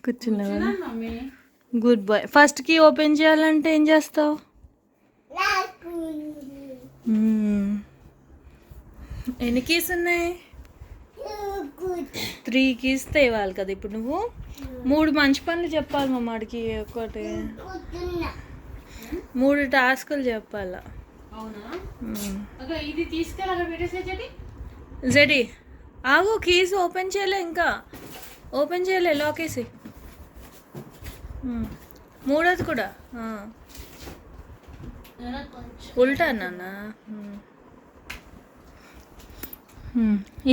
కూర్చున్నావా? Good boy. First key open చేయాలంటే ఏం చేస్తావు? ఎన్ని కీస్ ఉన్నాయి? 3 కీస్ తేవాలి కదా ఇప్పుడు నువ్వు. 3 మంచి పనులు చెప్పాలి మా మాడికి. ఒకటి 3 టాస్కులు చెప్పాలా. జెడి ఆగు, కీస్ ఓపెన్ చేయలే, ఇంకా ఓపెన్ చేయలే, లాక్ వేసి. 3ది కూడా ఉల్టా నాన్న.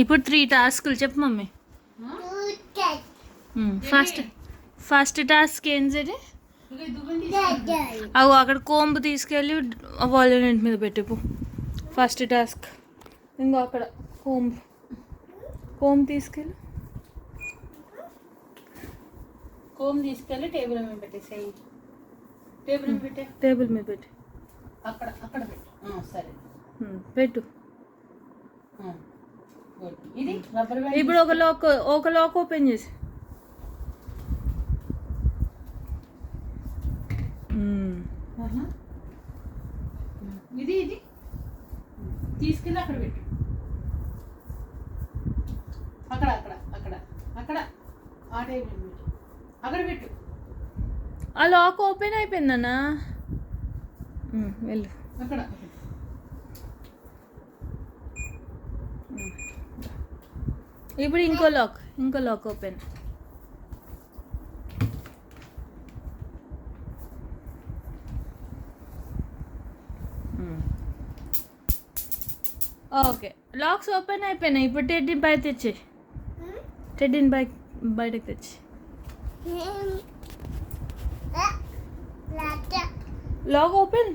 ఇప్పుడు 3 టాస్కులు చెప్పు మమ్మీ. ఫస్ట్ టాస్క్ ఏంటి? అవు అక్కడ కోంబు తీసుకెళ్ళి వాల్యూనెంట్ మీద పెట్టిపో. ఫస్ట్ టాస్క్ ఇంకో అక్కడ కోంబు తీసుకెళ్ళి టేబుల్ మీద పెట్టేసాయి. టేబుల్ మీద పెట్టి అక్కడ పెట్టు. సరే పెట్టు. ఇది రబ్బర్ బ్యాండ్. ఇప్పుడు ఒక లాక్ ఓపెన్ చేసి ఇది తీసుకెళ్ళి అక్కడ పెట్టు. అక్కడ ఆ టేబుల్ పెట్టు. అక్కడ పెట్టు. ఆ లాక్ ఓపెన్ అయిపోయిందన్నా. వెళ్ళు. అక్కడ ఇప్పుడు ఇంకో lock open. Okay, locks open అయిపోయినాయి. ఇప్పుడు టెడ్డీని బయట తెచ్చి బయటకు తెచ్చి లాక్ ఓపెన్.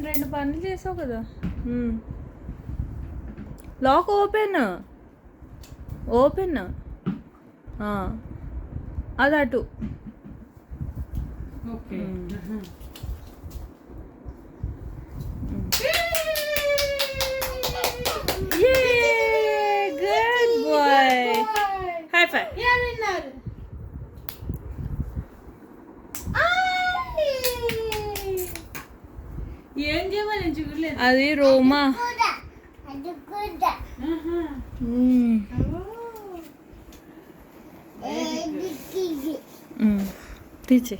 2 పనులు చేసావు కదా. లాక్ ఓపెన్ అది అటు. Okay. Good boy. High five. ఏం చేయమని నేను చూడలేదు. అది రోమా. తీచే.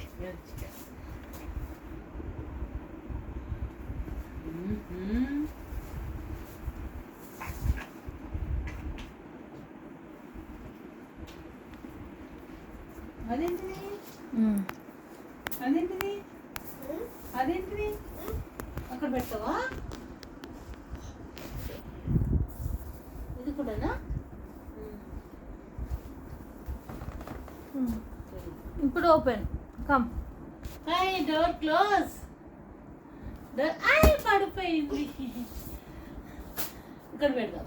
అదేంటిది అక్కడ పెడతావా? ఇది కూడానా? ఇప్పుడు ఓపెన్. కమ్. Door close. పడిపోయింది. ఇక్కడ పెడదాం.